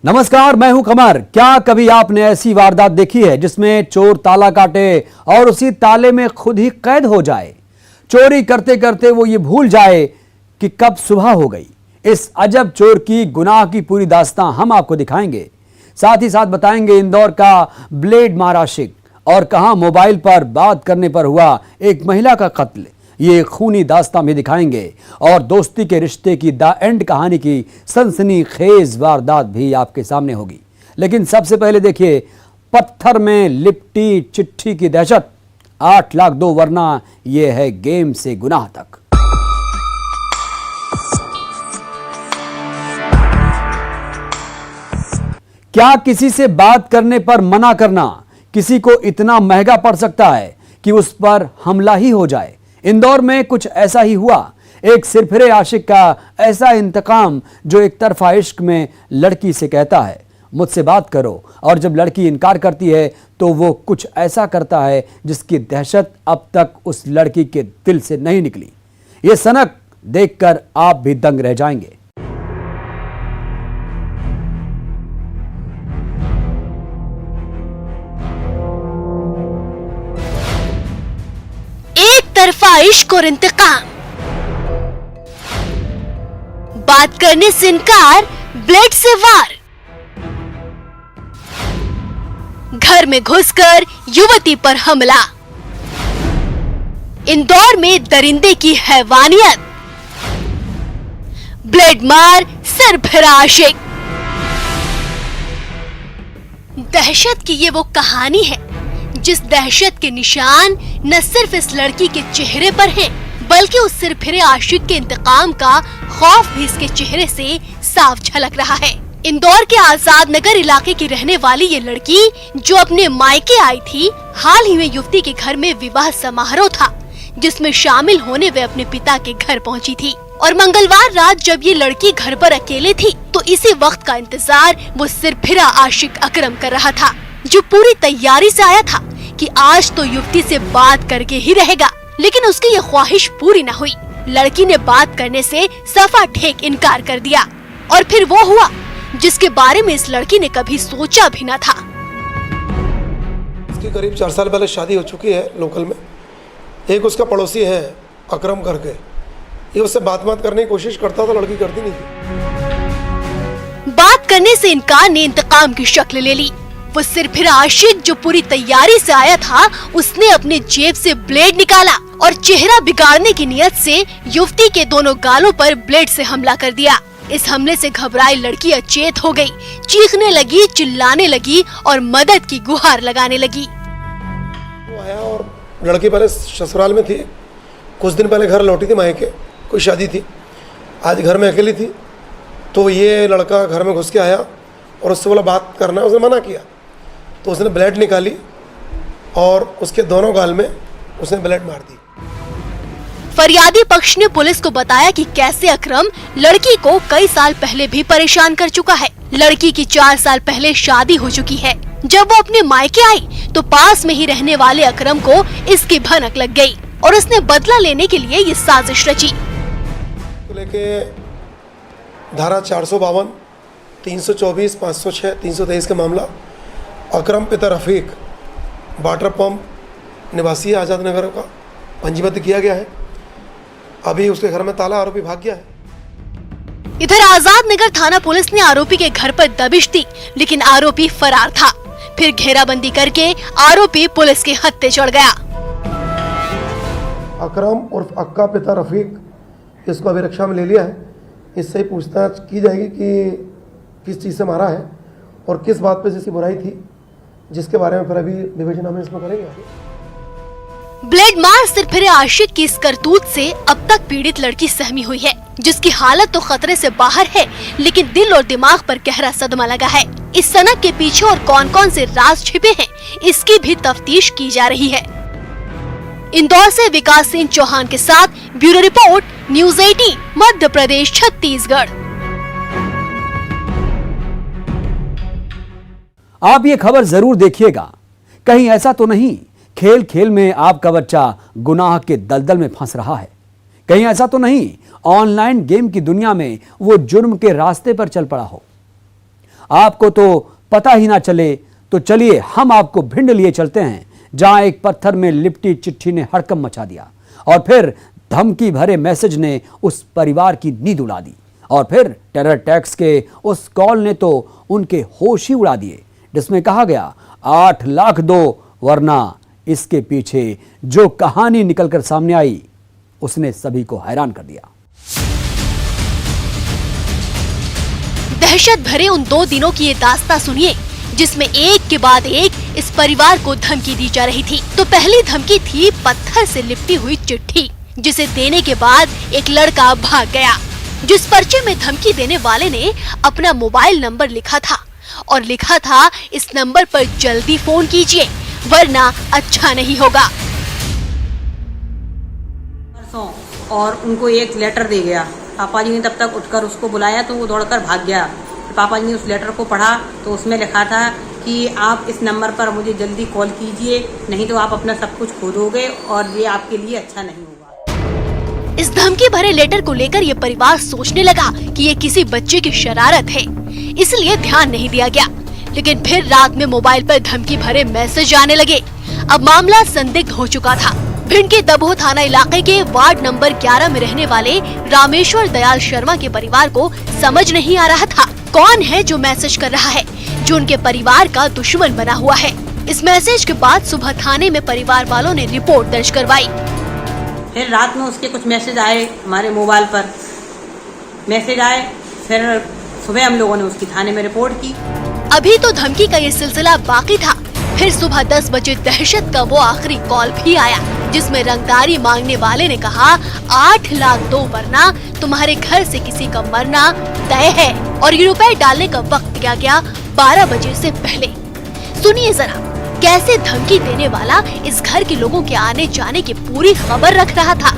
नमस्कार, मैं हूं कमर। क्या कभी आपने ऐसी वारदात देखी है जिसमें चोर ताला काटे और उसी ताले में खुद ही कैद हो जाए? चोरी करते करते वो ये भूल जाए कि कब सुबह हो गई। इस अजब चोर की गुनाह की पूरी दास्तां हम आपको दिखाएंगे। साथ ही साथ बताएंगे इंदौर का ब्लेड मार आशिक और कहां मोबाइल पर बात करने पर हुआ एक महिला का कत्ल। ये खूनी दास्तां भी दिखाएंगे और दोस्ती के रिश्ते की द एंड कहानी की सनसनीखेज वारदात भी आपके सामने होगी। लेकिन सबसे पहले देखिए पत्थर में लिपटी चिट्ठी की दहशत। 8 लाख दो वरना ये है गेम से गुनाह तक। क्या किसी से बात करने पर मना करना किसी को इतना महंगा पड़ सकता है कि उस पर हमला ही हो जाए? इंदौर में कुछ ऐसा ही हुआ। एक सिरफिरे आशिक का ऐसा इंतकाम जो एक तरफा इश्क में लड़की से कहता है मुझसे बात करो, और जब लड़की इनकार करती है तो वो कुछ ऐसा करता है जिसकी दहशत अब तक उस लड़की के दिल से नहीं निकली। ये सनक देखकर आप भी दंग रह जाएंगे। तरफा इश्क और इंतकाम, बात करने से इनकार, ब्लेड से वार, घर में घुसकर युवती पर हमला। इंदौर में दरिंदे की हैवानियत, ब्लेड मार सिरफिरा आशिक। दहशत की ये वो कहानी है जिस दहशत के निशान न सिर्फ इस लड़की के चेहरे पर हैं, बल्कि उस सिरफिरे आशिक के इंतकाम का खौफ भी इसके चेहरे से साफ झलक रहा है। इंदौर के आजाद नगर इलाके की रहने वाली ये लड़की जो अपने मायके आई थी, हाल ही में युवती के घर में विवाह समारोह था जिसमें शामिल होने वे अपने पिता के घर पहुंची थी। और मंगलवार रात जब ये लड़की घर पर अकेले थी तो इसी वक्त का इंतजार वो सिरफिरा आशिक अकरम कर रहा था, जो पूरी तैयारी से आया था कि आज तो युवती से बात करके ही रहेगा। लेकिन उसकी ये ख्वाहिश पूरी न हुई। लड़की ने बात करने से सफा ठेक इनकार कर दिया और फिर वो हुआ जिसके बारे में इस लड़की ने कभी सोचा भी न था। इसकी करीब 4 साल पहले शादी हो चुकी है लोकल में। एक उसका पड़ोसी है अकरम करके, ये उससे बात करने की कोशिश करता था, लड़की करती नहीं थी। बात करने से इनकार ने इंतकाम की शक्ल ले ली। वो सिरफिरा आशिक जो पूरी तैयारी से आया था, उसने अपने जेब से ब्लेड निकाला और चेहरा बिगाड़ने की नियत से युवती के दोनों गालों पर ब्लेड से हमला कर दिया। इस हमले से घबराई लड़की अचेत हो गई, चीखने लगी, चिल्लाने लगी और मदद की गुहार लगाने लगी। वो आया और लड़की पहले ससुराल में थी, कुछ दिन पहले घर लौटी थी मायके, कोई शादी थी, आज घर में अकेली थी। तो ये लड़का घर में घुस के आया और उससे बोला बात करना है, उसने मना किया। तो उसने ब्लेड निकाली और उसके दोनों गाल में उसने ब्लेड मार दी। फरियादी पक्ष ने पुलिस को बताया कि कैसे अकरम लड़की को कई साल पहले भी परेशान कर चुका है। लड़की की 4 साल पहले शादी हो चुकी है। जब वो अपने मायके आई तो पास में ही रहने वाले अकरम को इसकी भनक लग गई और उसने बदला लेने के लिए ये साजिश रची। तो लेके धारा 452, 324, 506, 323 का मामला। अकरम पिता रफीक वाटर पंप निवासी है आज़ाद नगर का, पंजीबद्ध किया गया है। अभी उसके घर में ताला, आरोपी भाग गया है। इधर आज़ाद नगर थाना पुलिस ने आरोपी के घर पर दबिश दी, लेकिन आरोपी फरार था। फिर घेराबंदी करके आरोपी पुलिस के हत्थे चढ़ गया। अकरम और अक्का पिता रफीक, इसको अभिरक्षा में ले लिया है। इससे ही पूछताछ की जाएगी कि किस चीज़ से मारा है और किस बात पे जिसकी बुराई थी, जिसके बारे में फिर अभी विवेचना में इसमें करेंगे। ब्लेड मार सिरफिरे आशिक की इस करतूत से अब तक पीड़ित लड़की सहमी हुई है, जिसकी हालत तो खतरे से बाहर है, लेकिन दिल और दिमाग पर गहरा सदमा लगा है। इस सनक के पीछे और कौन-कौन से राज छिपे हैं, इसकी भी तफ्तीश की जा रही है। इंदौर से विकास सिंह चौहान के साथ bureau report, news 18, Madhya Pradesh, Chhattisgarh. आप ये खबर जरूर देखिएगा, कहीं ऐसा तो नहीं खेल खेल में आपका बच्चा गुनाह के दलदल में फंस रहा है। कहीं ऐसा तो नहीं ऑनलाइन गेम की दुनिया में वो जुर्म के रास्ते पर चल पड़ा हो। आपको तो पता ही ना चले, तो चलिए हम आपको भिंड लिए चलते हैं, जहां एक पत्थर में लिपटी चिट्ठी ने हड़कंप मचा दिया और फिर धमकी भरे मैसेज ने उस परिवार की नींद उड़ा दी और फिर टेरर टैक्स के उस कॉल ने तो उनके होश ही उड़ा दिए, जिसमें कहा गया 8 लाख दो, वरना इसके पीछे जो कहानी निकलकर सामने आई उसने सभी को हैरान कर दिया। दहशत भरे उन 2 दिनों की ये दास्तां सुनिए, जिसमें एक के बाद एक इस परिवार को धमकी दी जा रही थी। तो पहली धमकी थी पत्थर से लिपटी हुई चिट्ठी, जिसे देने के बाद एक लड़का भाग गया। जिस पर्चे में धमकी देने वाले ने अपना मोबाइल नंबर लिखा था और लिखा था इस नंबर पर जल्दी फोन कीजिए वरना अच्छा नहीं होगा। और उनको एक लेटर दे गया। पापा जी ने तब तक उठकर उसको बुलाया तो वो दौड़कर भाग गया। पापा जी ने उस लेटर को पढ़ा तो उसमें लिखा था कि आप इस नंबर पर मुझे जल्दी कॉल कीजिए, नहीं तो आप अपना सब कुछ खो दोगे और ये आपके लिए अच्छा नहीं होगा। इस धमकी भरे लेटर को लेकर ये परिवार सोचने लगा कि ये किसी बच्चे की शरारत है, इसलिए ध्यान नहीं दिया गया। लेकिन फिर रात में मोबाइल पर धमकी भरे मैसेज आने लगे। अब मामला संदिग्ध हो चुका था। भिंड के दबोह थाना इलाके के वार्ड नंबर 11 में रहने वाले रामेश्वर दयाल शर्मा के परिवार को समझ नहीं आ रहा था कौन है जो मैसेज कर रहा है, जो उनके परिवार का दुश्मन बना हुआ है। इस मैसेज के बाद सुबह थाने में परिवार वालों ने रिपोर्ट दर्ज करवाई। फिर रात में उसके कुछ मैसेज आए, हमारे मोबाइल पर मैसेज आए। फिर सुबह हम लोगों ने उसकी थाने में रिपोर्ट की। अभी तो धमकी का ये सिलसिला बाकी था। फिर सुबह 10 बजे दहशत का वो आखिरी कॉल भी आया, जिसमें रंगदारी मांगने वाले ने कहा 8 लाख दो वरना तुम्हारे घर से किसी का मरना तय है। और ये रुपए डालने का वक्त दिया गया 12 बजे से पहले। सुनिए जरा कैसे धमकी देने वाला इस घर के लोगों के आने जाने की पूरी खबर रख रहा था।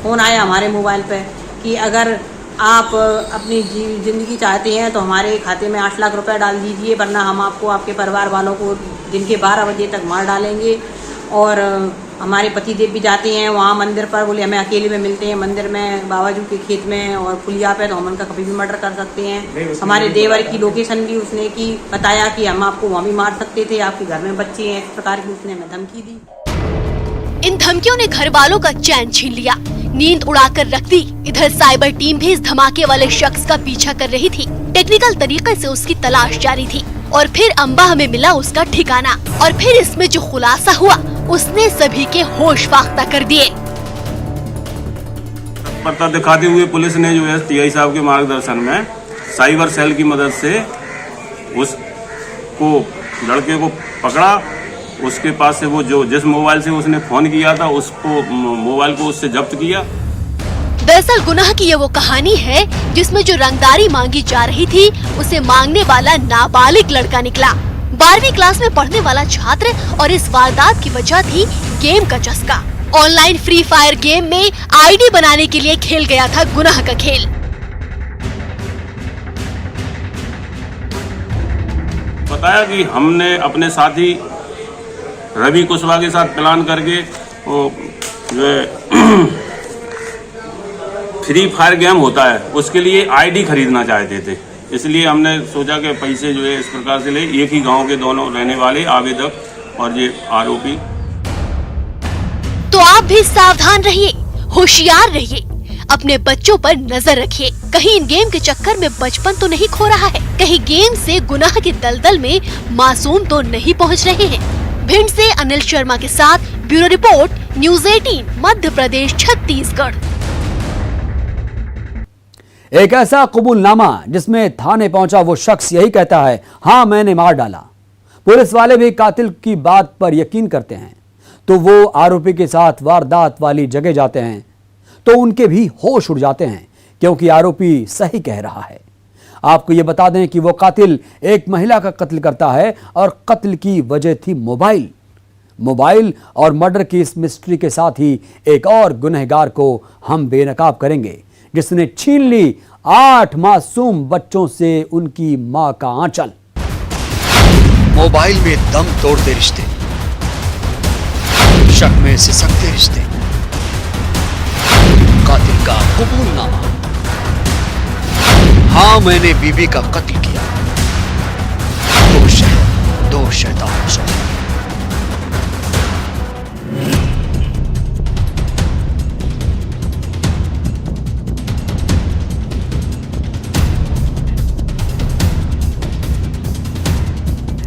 फोन आया हमारे मोबाइल पे कि अगर आप अपनी जिंदगी चाहते हैं तो हमारे खाते में 8 लाख रुपए डाल दीजिए, वरना हम आपको आपके परिवार वालों को दिन के 12 बजे तक मार डालेंगे। और हमारे पतिदेव भी जाते हैं वहाँ मंदिर पर, बोले हमें अकेले में मिलते हैं मंदिर में, बाबाजू के खेत में और पुलिया पे, तो हम उनका कभी भी मर्डर कर सकते हैं। हमारे देवर की लोकेशन भी उसने की बताया कि हम आपको वहाँ भी मार सकते थे, आपके घर में बच्चे हैं, इस प्रकार की उसने हमें धमकी दी। इन धमकियों ने घर वालों का चैन छीन लिया, नींद उड़ाकर रख दी। इधर साइबर टीम भी इस धमाके वाले शख्स का पीछा कर रही थी। टेक्निकल तरीके से उसकी तलाश जारी थी और फिर अंबाह में मिला उसका ठिकाना। और फिर इसमें जो खुलासा हुआ उसने सभी के होश फाख्ता कर दिए। तत्परता दिखाते हुए पुलिस ने जो है टीआई साहब के मार्गदर्शन में साइबर सेल की मदद से उसको लड़के को पकड़ा। उसके पास से वो जो जिस मोबाइल से उसने फोन किया था उसको मोबाइल को उससे जब्त किया। दरअसल गुनाह की ये वो कहानी है जिसमें जो रंगदारी मांगी जा रही थी उसे मांगने वाला नाबालिग लड़का निकला। 12वीं क्लास में पढ़ने वाला छात्र, और इस वारदात की वजह थी गेम का चस्का। ऑनलाइन फ्री फायर गेम में आईडी बनाने के लिए खेल गया था गुनाह का खेल। बताया कि हमने अपने साथी रवि कुशवाहा के साथ प्लान करके वो जो है फ्री फायर गेम होता है उसके लिए आईडी खरीदना चाहते थे। इसलिए हमने सोचा कि पैसे जो है इस प्रकार से ले, एक ही गांव के दोनों रहने वाले आवेदक और ये आरोपी। तो आप भी सावधान रहिए, होशियार रहिए, अपने बच्चों पर नजर रखिए। कहीं इन गेम के चक्कर में बचपन तो नहीं खो रहा है, कहीं गेम से गुनाह के दलदल में मासूम तो नहीं पहुंच रहे हैं। भिंड से अनिल शर्मा के साथ bureau report, news 18 Madhya Pradesh Chhattisgarh. एक ऐसा कबूलनामा जिसमें थाने पहुंचा वो शख्स यही कहता है, हाँ मैंने मार डाला। पुलिस वाले भी कातिल की बात पर यकीन करते हैं तो वो आरोपी के साथ वारदात वाली जगह जाते हैं तो उनके भी होश उड़ जाते हैं, क्योंकि आरोपी सही कह रहा है। आपको ये बता दें कि वो कातिल एक महिला का कत्ल करता है और कत्ल की वजह थी मोबाइल और मर्डर की इस मिस्ट्री के साथ ही एक और गुनहगार को हम बेनकाब करेंगे जिसने छीन ली 8 मासूम बच्चों से उनकी मां का आंचल। मोबाइल में दम तोड़ते रिश्ते, शक में सिसकते रिश्ते, कातिल का कबूलनामा। हाँ, मैंने बीबी का कत्ल किया। 2 शहर, 2 शैतान शहर।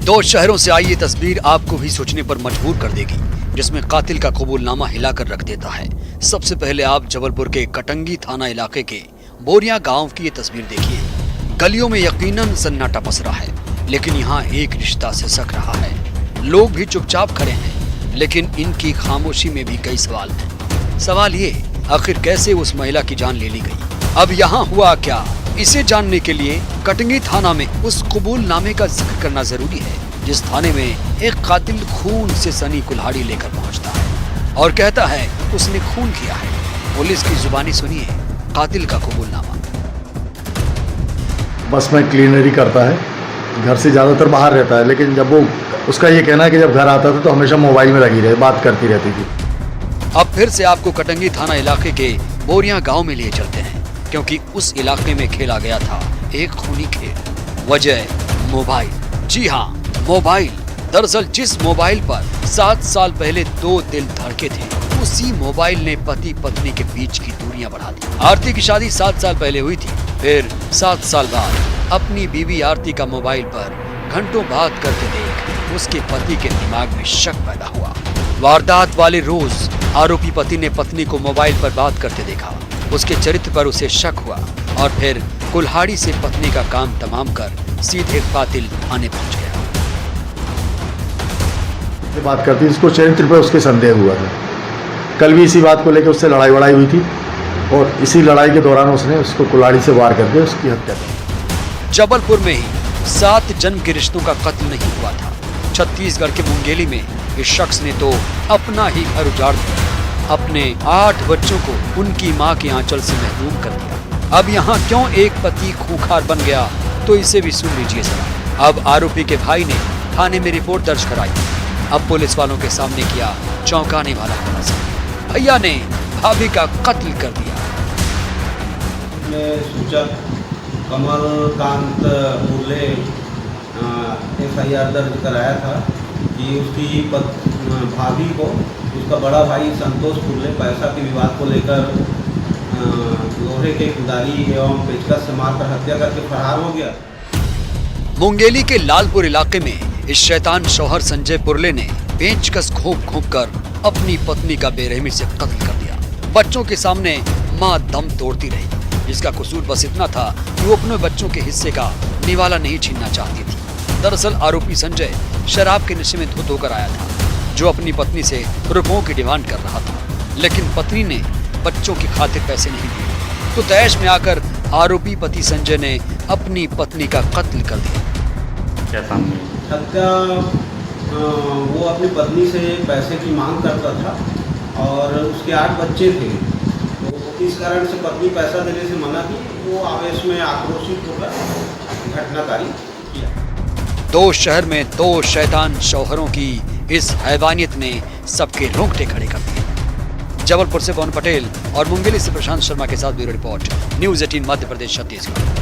दो शहरों से आई ये तस्वीर आपको भी सोचने पर मजबूर कर देगी, जिसमें कातिल का कबूलनामा हिलाकर रख देता है। सबसे पहले आप जबलपुर के कटंगी थाना इलाके के बोरिया गांव की ये तस्वीर देखिए। गलियों में यकीनन सन्नाटा पसरा है, लेकिन यहाँ एक रिश्ता सिसक रहा है। लोग भी चुपचाप खड़े हैं, लेकिन इनकी खामोशी में भी कई सवाल हैं। सवाल ये, आखिर कैसे उस महिला की जान ले ली गई? अब यहाँ हुआ क्या? इसे जानने के लिए कटंगी थाना में उस कबूलनामे का जिक्र करना जरूरी है, जिस थाने में एक कातिल खून से सनी कुल्हाड़ी लेकर पहुंचता है और कहता है उसने खून किया है। पुलिस की जुबानी सुनिए कातिल का कबूलनामा। बस में क्लीनरी करता है, घर से ज़्यादातर बाहर रहता है, लेकिन जब वो उसका ये कहना है कि जब घर आता था तो हमेशा मोबाइल में लगी रही, बात करती रहती थी। अब फिर से आपको कटंगी थाना इलाके के बोरिया गांव में लिए चलते हैं, क्योंकि उस इलाके में खेला गया था एक खूनी खेल। वजह मोबाइल। जी हाँ, मोबाइल। दरअसल जिस मोबाइल पर 7 साल पहले 2 दिल धड़के थे, उसी मोबाइल ने पति पत्नी के बीच की दूरियां बढ़ा दी। आरती की शादी 7 साल पहले हुई थी, फिर 7 साल बाद अपनी बीवी आरती का मोबाइल पर घंटों बात करते देख उसके पति के दिमाग में शक पैदा हुआ। वारदात वाले रोज आरोपी पति ने पत्नी को मोबाइल पर बात करते देखा। उसके चरित्र पर उसे शक हुआ और फिर कुल्हाड़ी से पत्नी का काम तमाम कर सीधे कातिल आने पहुंच गया। बात करती, इसको चरित्र पर उसके संदेह हुआ था। कल भी इसी बात को लेकर उससे लड़ाई वड़ाई हुई थी और इसी लड़ाई के दौरान उसने उसको कुल्हाड़ी से वार करके उसकी हत्या की। जबलपुर में ही 7 जन्म के रिश्तों का कत्ल नहीं हुआ था। छत्तीसगढ़ के मुंगेली में इस शख्स ने तो अपना ही घर उजाड़ दिया, अपने 8 बच्चों को उनकी मां के आंचल से महरूम कर दिया। अब यहाँ क्यों एक पति खूंखार बन गया, तो इसे भी सुन लीजिए जरा। अब आरोपी के भाई ने थाने में रिपोर्ट दर्ज कराई। अब पुलिस वालों के सामने किया चौंकाने वाला खुलासा। भैया ने भाभी का कत्ल कर दिया। सूचक कमलकांत बुर्ले FIR दर्ज कराया था कि उसकी भाभी को उसका बड़ा भाई संतोष फुल्ले पैसा के विवाद को लेकर लोहे के कुदारी एवं पेचकस से मारकर हत्या करके फरार हो गया। मुंगेली के लालपुर इलाके में इस शैतान शौहर संजय पुरले ने पेचकस घोंप कर अपनी पत्नी का बेरहमी से कत्ल कर दिया। बच्चों के सामने मां दम तोड़ती रही, जिसका कसूर बस इतना था कि वो अपने बच्चों के हिस्से का निवाला नहीं छीनना चाहती थी। दरअसल आरोपी संजय शराब के नशे में धुत होकर आया था, जो अपनी पत्नी से रुपयों की डिमांड कर रहा था, लेकिन पत्नी ने बच्चों की खातिर पैसे नहीं दिए। तो तैश में आकर आरोपी पति संजय ने अपनी पत्नी का कत्ल कर दिया। हत्या वो अपनी पत्नी से पैसे की मांग करता था और उसके 8 बच्चे थे, तो इस कारण से पत्नी पैसा देने से मना की। वो आवेश में आक्रोशित होकर घटनाकारी किया। 2 शहर में 2 शैतान शौहरों की इस हैवानियत ने सबके रोंगटे खड़े कर दिए। जबलपुर से पवन पटेल और मुंगेली से प्रशांत शर्मा के साथ bureau report, news 18 Madhya Pradesh Chhattisgarh.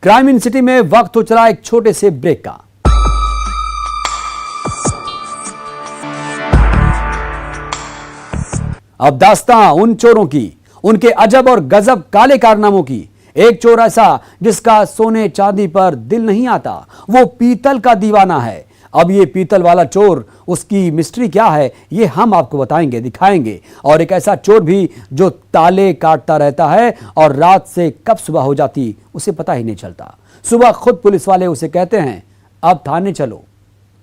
Crime इन सिटी में वक्त हो चला एक छोटे से ब्रेक का। अब दास्तां उन चोरों की, उनके अजब और गजब काले कारनामों की। एक चोर ऐसा जिसका सोने चांदी पर दिल नहीं आता, वो पीतल का दीवाना है। अब ये पीतल वाला चोर, उसकी मिस्ट्री क्या है, ये हम आपको बताएंगे, दिखाएंगे। और एक ऐसा चोर भी जो ताले काटता रहता है और रात से कब सुबह हो जाती उसे पता ही नहीं चलता। सुबह खुद पुलिस वाले उसे कहते हैं अब थाने चलो।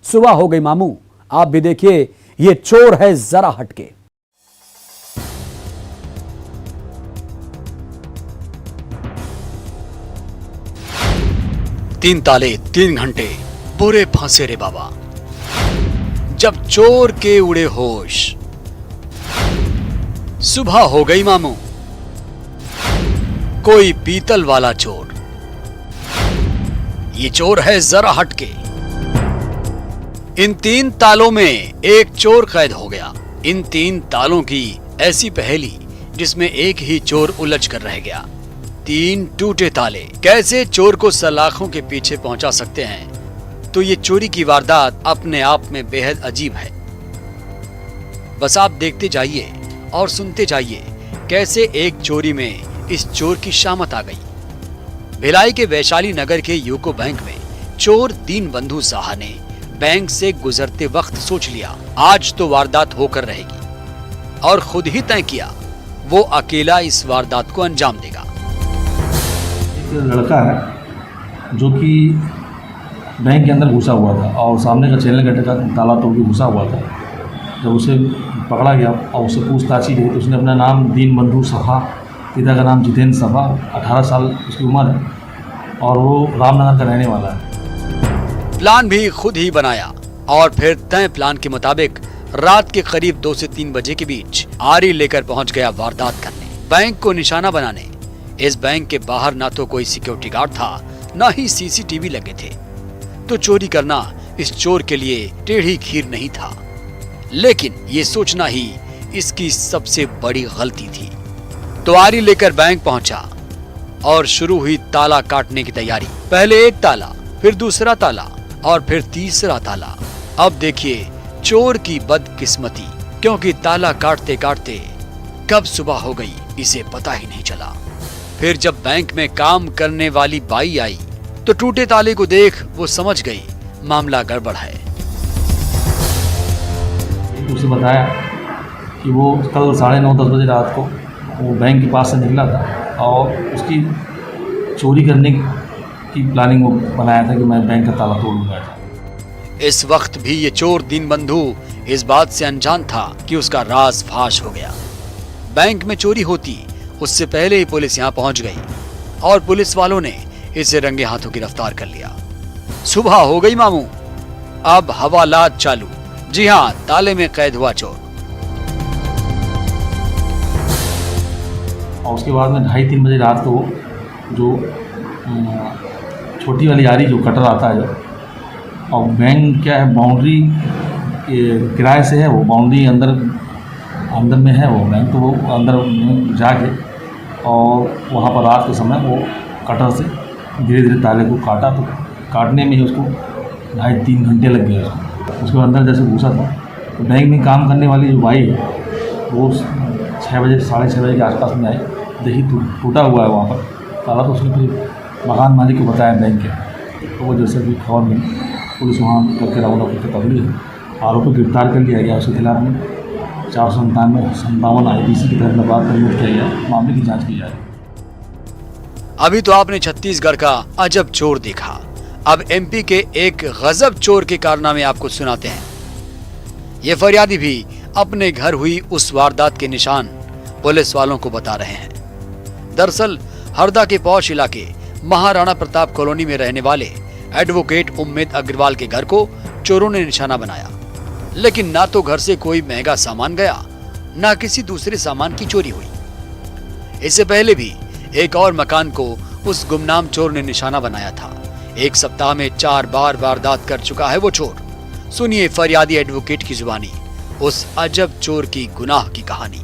सुबह हो गई मामू, आप भी देखिए, ये चोर है जरा हटके। तीन ताले 3 घंटे बुरे फांसे रे बाबा। जब चोर के उड़े होश, सुबह हो गई मामू। कोई पीतल वाला चोर, ये चोर है जरा हटके। इन 3 तालों में एक चोर कैद हो गया। इन 3 तालों की ऐसी पहेली जिसमें एक ही चोर उलझ कर रह गया। 3 टूटे ताले कैसे चोर को सलाखों के पीछे पहुंचा सकते हैं, तो ये चोरी की वारदात अपने आप में बेहद अजीब है। बस आप देखते जाइए और सुनते जाइए कैसे एक चोरी में इस चोर की शामत आ गई। भिलाई के वैशाली नगर के यूको बैंक में चोर दीनबंधु साहा ने बैंक से गुजरते वक्त सोच लिया आज तो वारदात होकर रहेगी, और खुद ही तय किया वो अकेला इस वारदात को अंजाम देगा। एक लड़का है जो कि बैंक के अंदर घुसा हुआ था और सामने का चैनल गेट का ताला तोड़ के घुसा हुआ था। जब उसे पकड़ा गया और उससे पूछताछ की गई तो उसने अपना नाम दीनबंधु साहा, पिता का नाम जितेंद्र साहा, 18 साल उसकी उम्र है और वो रामनगर का रहने वाला है। प्लान भी खुद ही बनाया और फिर तय प्लान के मुताबिक रात के करीब 2 से 3 बजे के बीच आरी लेकर पहुंच गया वारदात करने, बैंक को निशाना बनाने। इस बैंक के बाहर ना तो कोई सिक्योरिटी गार्ड था, ना ही सीसीटीवी लगे थे, तो चोरी करना इस चोर के लिए टेढ़ी खीर नहीं था। लेकिन ये सोचना ही इसकी सबसे बड़ी गलती थी। तो आरी लेकर बैंक पहुंचा और शुरू हुई ताला काटने की तैयारी। पहले एक ताला, फिर दूसरा ताला और फिर तीसरा ताला। अब देखिए चोर की बदकिस्मती, क्योंकि ताला काटते काटते कब सुबह हो गई इसे पता ही नहीं चला। फिर जब बैंक में काम करने वाली बाई आई तो टूटे ताले को देख वो समझ गई मामला गड़बड़ है। उसे बताया कि वो कल 9:30-10 बजे रात को वो बैंक के पास से निकला था और उसकी चोरी करने की प्लानिंग वो बनाया था कि मैं बैंक का ताला तोड़ूंगा। इस वक्त भी ये चोर दीनबंधु इस बात से अनजान था कि उसका राज फाश हो गया। बैंक में चोरी होती उससे पहले ही पुलिस यहाँ पहुंच गई और पुलिस वालों ने इसे रंगे हाथों गिरफ्तार कर लिया। सुबह हो गई मामू, अब हवालात चालू। जी हाँ, ताले में कैद हुआ चोर। और उसके बाद में 2:30-3 बजे रात को जो छोटी वाली आरी जो कटर आता है जो, और बैंक क्या है बाउंड्री किराए से है, वो बाउंड्री अंदर में है वो बैंक, तो वो अंदर जाके और वहाँ पर रात के समय वो कटर से धीरे धीरे ताले को काटा। तो काटने में ही उसको 2.5-3 घंटे लग गए। उसके अंदर जैसे घुसा था तो बैंक में काम करने वाली जो बाई है वो 6 बजे 6:30 बजे के आसपास में आई, देखी टूटा हुआ है वहाँ पर ताला। तो उसने फिर मकान मालिक को बताया बैंक के, तो वो जैसे भी खबर मिली पुलिस वहाँ करके राउंड अप करके पकड़ी है। आरोपी गिरफ्तार कर लिया गया। उसके खिलाफ में 457 IPC के तहत बात प्रयोग किया गया। मामले की जांच की जा रही है। अभी तो आपने छत्तीसगढ़ का अजब चोर देखा, अब MP के एक गजब चोर के कारनामे आपको सुनाते हैं। ये फरियादी भी अपने घर हुई उस वारदात के निशान पुलिस वालों को बता रहे हैं। दरअसल हरदा के पौष इलाके महाराणा प्रताप कॉलोनी में रहने वाले एडवोकेट उम्मेद अग्रवाल के घर को चोरों ने निशाना बनाया, लेकिन ना तो घर से कोई महंगा सामान गया, ना किसी दूसरे सामान की चोरी हुई। इससे पहले भी एक और मकान को उस गुमनाम चोर ने निशाना बनाया था। 1 सप्ताह में 4 बार वारदात कर चुका है वो चोर। सुनिए फरियादी एडवोकेट की जुबानी उस अजब चोर की गुनाह की कहानी।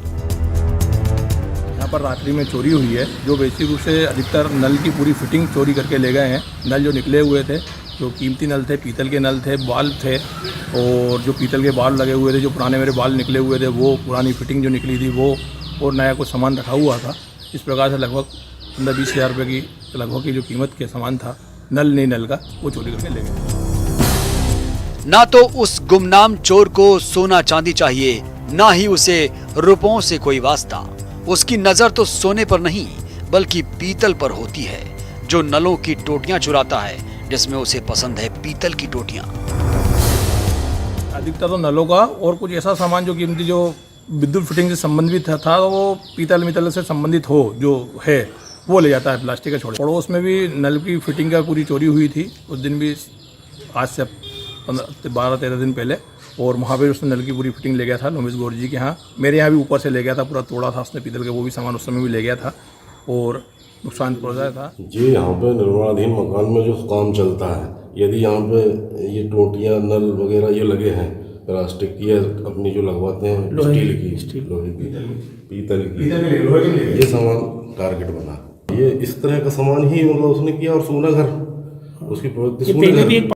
यहाँ पर रात्रि में चोरी हुई है, जो बेसिक रूप से अधिकतर नल की पूरी फिटिंग चोरी करके ले गए हैं। नल जो निकले हुए थे, जो कीमती नल थे, पीतल के नल थे, बाल थे, और जो पीतल के बाल लगे हुए थे, जो पुराने मेरे बाल निकले हुए थे, वो पुरानी फिटिंग जो निकली थी वो, और नया कुछ सामान रखा हुआ था। इस प्रकार से लगभग 15-20 हज़ार रुपये की लगभग की जो कीमत के सामान था नल नहीं नल का, वो चोरी करके ले गए। ना तो उस गुमनाम चोर को सोना चांदी चाहिए, ना ही उसे रुपयों से कोई वास्ता। उसकी नजर तो सोने पर नहीं बल्कि पीतल पर होती है, जो नलों की टोटियां चुराता है, जिसमें उसे पसंद है पीतल की टोटियां। अधिकतर तो नलों का और कुछ ऐसा सामान जो कीमती जो विद्युत फिटिंग से संबंधित था वो पीतल मितल से संबंधित हो जो है वो ले जाता है, प्लास्टिक का छोड़। पड़ोस में भी नल की फिटिंग का पूरी चोरी हुई थी उस दिन भी, आज से 12-13 दिन पहले, और वहाँ पे उसने नल की पूरी फिटिंग ले गया था नोमिस गौर जी के यहाँ। मेरे यहाँ भी ऊपर से ले गया था, पूरा तोड़ा था उसने पीतल का, वो भी सामान उस समय भी ले गया था और नुकसान पहुँचाया था। जी, यहाँ पे निर्माणाधीन मकान में जो काम चलता है, यदि यहाँ पे ये टोटियाँ नल वगैरह ये लगे हैं प्लास्टिक की, अपनी जो लगवाते हैं स्टील की, लोहे की, पीतल की, ये सामान टारगेट बना। ये इस तरह का सामान ही मतलब उसने किया और सोना घर उसकी प्रवृत्ति सोने घर।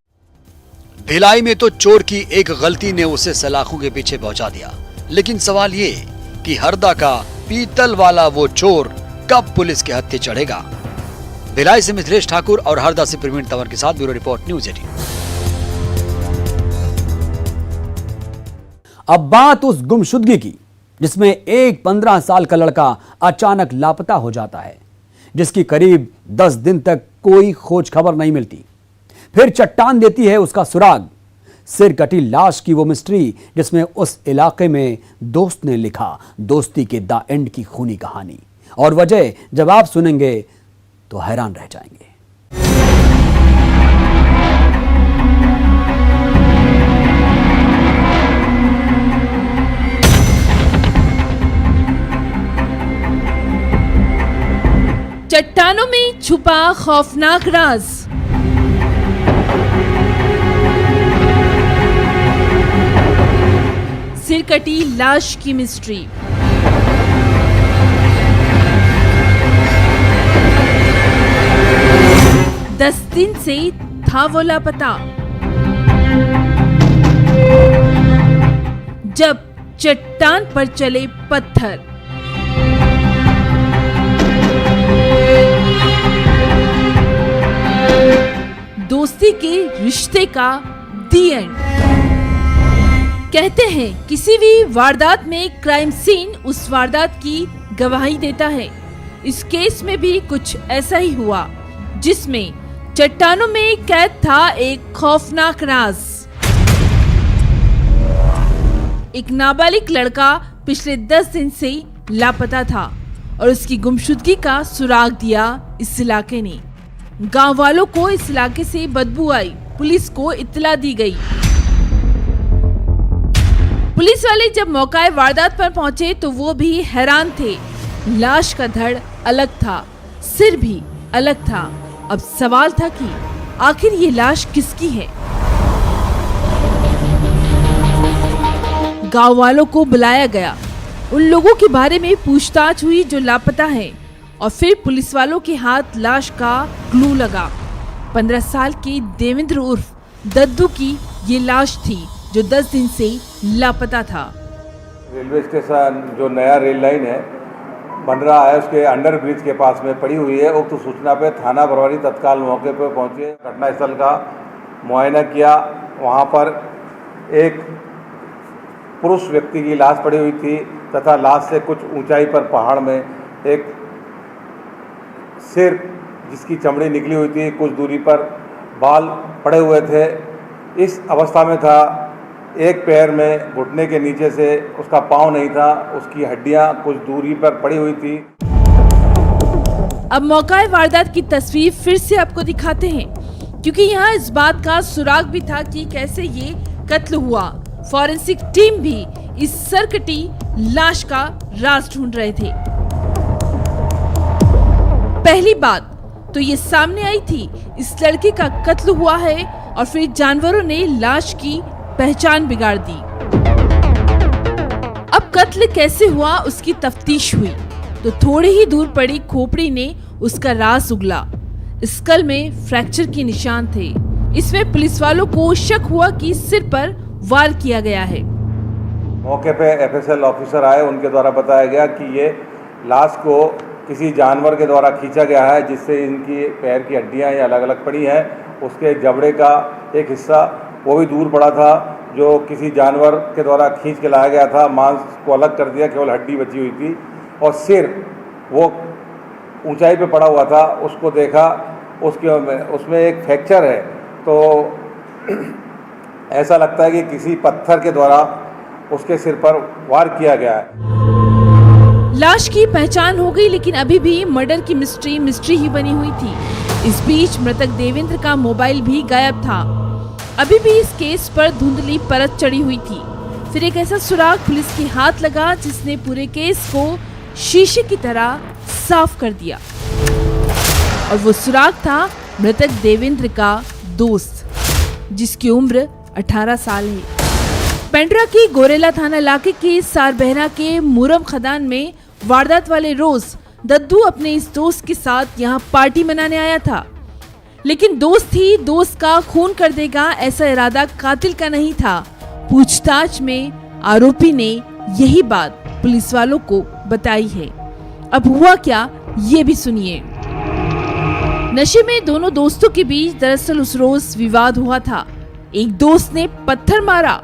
भिलाई में तो चोर की एक गलती ने उसे सलाखों के पीछे पहुंचा दिया, लेकिन सवाल ये कि हरदा का पीतल वाला वो चोर कब पुलिस के हत्थे चढ़ेगा। भिलाई से मिथिलेश ठाकुर और हरदा से प्रवीण तंवर के साथ ब्यूरो रिपोर्ट, न्यूज़ 18। अब बात उस गुमशुदगी की जिसमें एक 15 साल का लड़का अचानक लापता हो जाता है, जिसकी करीब 10 दिन तक कोई खोज खबर नहीं मिलती। फिर चट्टान देती है उसका सुराग, सिर कटी लाश की वो मिस्ट्री जिसमें उस इलाके में दोस्त ने लिखा दोस्ती के द एंड की खूनी कहानी। और वजह जब आप सुनेंगे तो हैरान रह जाएंगे। चट्टानों में छुपा खौफनाक राज। सिर कटी लाश की मिस्ट्री। दस दिन से था वो लापता। जब चट्टान पर चले पत्थर। दोस्ती के रिश्ते का दी एंड। कहते हैं किसी भी वारदात में क्राइम सीन उस वारदात की गवाही देता है। इस केस में भी कुछ ऐसा ही हुआ, जिसमें चट्टानों में कैद था एक खौफनाक राज। एक नाबालिग लड़का पिछले 10 दिन से लापता था और उसकी गुमशुदगी का सुराग दिया इस इलाके ने। गांव वालों को इस इलाके से बदबू आई, पुलिस को इत्तला दी गई। पुलिस वाले जब मौका वारदात पर पहुंचे तो वो भी हैरान थे। लाश का धड़ अलग था, सिर भी अलग था। अब सवाल था कि आखिर ये लाश किसकी है। गांव वालों को बुलाया गया, उन लोगों के बारे में पूछताछ हुई जो लापता हैं, और फिर पुलिस वालों के हाथ लाश का क्लू लगा। 15 साल के देवेंद्र उर्फ दद्दू की ये लाश थी जो 10 दिन से लापता था। रेलवे स्टेशन जो नया रेल लाइन है बन रहा है, उसके अंडर ब्रिज के पास में पड़ी हुई है। उक्त सूचना पे थाना बरवारी तत्काल मौके पर पहुंचे, घटनास्थल का मुआयना किया। वहां पर एक पुरुष व्यक्ति की लाश पड़ी हुई थी तथा लाश से कुछ ऊंचाई पर पहाड़ में एक सिर जिसकी चमड़ी निकली हुई थी, कुछ दूरी पर बाल पड़े हुए थे, इस अवस्था में था। एक पैर में घुटने के नीचे से उसका पाँव नहीं था, उसकी हड्डियां कुछ दूरी पर पड़ी हुई थी। अब मौका वारदात की तस्वीर फिर से आपको दिखाते हैं, क्योंकि यहाँ इस बात का सुराग भी था कि कैसे ये कत्ल हुआ। फॉरेंसिक टीम भी इस सरकटी लाश का राज ढूंढ रहे थे। पहली बात तो ये सामने आई थी, इस लड़के का कत्ल हुआ है और फिर जानवरों ने लाश की पहचान बिगाड़ दी। अब कत्ल कैसे हुआ उसकी तफ्तीश हुई तो थोड़ी ही दूर पड़ी खोपड़ी ने उसका राज उगला। स्कल में फ्रैक्चर के निशान थे। इसमें पुलिस वालों को शक हुआ कि सिर पर वार किया गया है। मौके पे एफएसएल ऑफिसर आए, उनके द्वारा बताया गया कि ये लाश को किसी जानवर के द्वारा खींचा गया है, जिससे इनकी पैर की हड्डियां ये अलग अलग पड़ी हैं। उसके जबड़े का एक हिस्सा वो भी दूर पड़ा था, जो किसी जानवर के द्वारा खींच के लाया गया था। मांस को अलग कर दिया, केवल हड्डी बची हुई थी। और सिर वो ऊंचाई पे पड़ा हुआ था, उसको देखा, उसमें एक फ्रैक्चर है। तो ऐसा लगता है कि किसी पत्थर के द्वारा उसके सिर पर वार किया गया है। लाश की पहचान हो गई, लेकिन अभी भी मर्डर की मिस्ट्री ही बनी हुई थी। इस बीच मृतक देवेंद्र का मोबाइल भी गायब था। अभी भी इस केस पर धुंधली परत चढ़ी हुई थी। फिर एक ऐसा सुराग पुलिस के हाथ लगा जिसने पूरे केस को शीशे की तरह साफ कर दिया, और वो सुराग था मृतक देवेंद्र का दोस्त, जिसकी उम्र 18 साल है। पेंड्रा के गोरेला थाना इलाके के सारबहरा के मुरम खदान में वारदात वाले रोज दद्दू अपने इस दोस्त के साथ यहाँ पार्टी मनाने आया था, लेकिन दोस्त ही दोस्त का खून कर देगा ऐसा इरादा कातिल का नहीं था। पूछताछ में आरोपी ने यही बात पुलिस वालों को बताई है। अब हुआ क्या, ये भी सुनिए। नशे में दोनों दोस्तों के बीच दरअसल उस रोज विवाद हुआ था। एक दोस्त ने पत्थर मारा,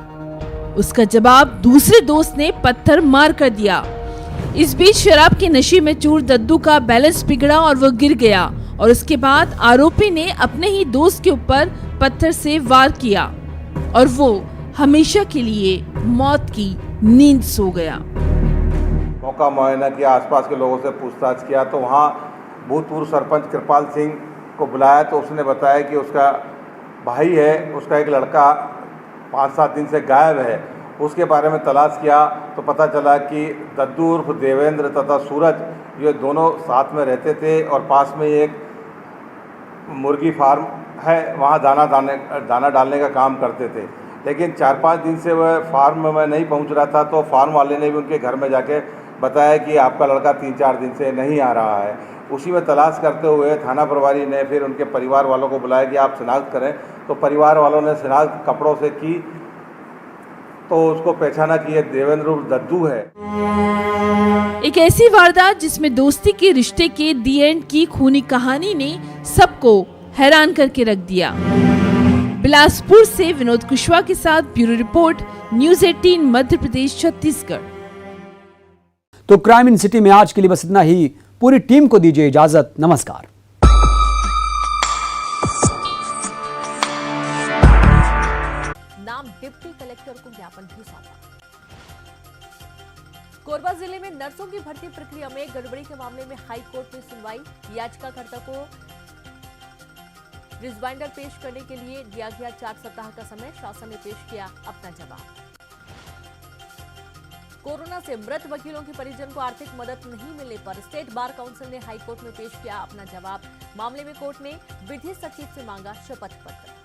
उसका जवाब दूसरे दोस्त ने पत्थर मार कर दिया। इस बीच शराब के नशे में चूर दद्दू का बैलेंस बिगड़ा और वो गिर गया और उसके बाद आरोपी ने अपने ही दोस्त के ऊपर पत्थर से वार किया और वो हमेशा के लिए मौत की नींद सो गया। मौका मुआयना किया, आसपास के लोगों से पूछताछ किया तो वहाँ भूतपूर्व सरपंच कृपाल सिंह को बुलाया तो उसने बताया कि उसका भाई है, उसका एक लड़का 5-7 दिन से गायब है। उसके बारे में तलाश किया तो पता चला कि दद्दू उर्फ देवेंद्र तथा सूरज ये दोनों साथ में रहते थे और पास में एक मुर्गी फार्म है, वहाँ दाना डालने का काम करते थे। लेकिन 4-5 दिन से वह फार्म में नहीं पहुँच रहा था तो फार्म वाले ने भी उनके घर में जाके बताया कि आपका लड़का 3-4 दिन से नहीं आ रहा है। उसी में तलाश करते हुए थाना प्रभारी ने फिर उनके परिवार वालों को बुलाया कि आप शिनाख्त करें, तो परिवार वालों ने शिनाख्त कपड़ों से की तो उसको पहचाना कि ये देवेंद्र उर्फ दद्दू है। एक ऐसी वारदात जिसमें दोस्ती के रिश्ते के दी एंड की खूनी कहानी ने सबको हैरान करके रख दिया। बिलासपुर से विनोद कुशवाहा के साथ bureau report, news 18 Madhya Pradesh Chhattisgarh. तो क्राइम इन सिटी में आज के लिए बस इतना ही। पूरी टीम को दीजिए इजाजत। नमस्कार। नाम डिप्टी कलेक्टर को ज्ञापन भी सौंपा। कोरबा जिले में नर्सों की भर्ती प्रक्रिया में गड़बड़ी के मामले में हाई कोर्ट में सुनवाई। याचिकाकर्ता को रिजवाइंडर पेश करने के लिए दिया गया 4 सप्ताह का समय। शासन ने पेश किया अपना जवाब। कोरोना से मृत वकीलों के परिजन को आर्थिक मदद नहीं मिलने पर स्टेट बार काउंसिल ने हाईकोर्ट में पेश किया अपना जवाब। मामले में कोर्ट ने विधि सचिव से मांगा शपथ पत्र।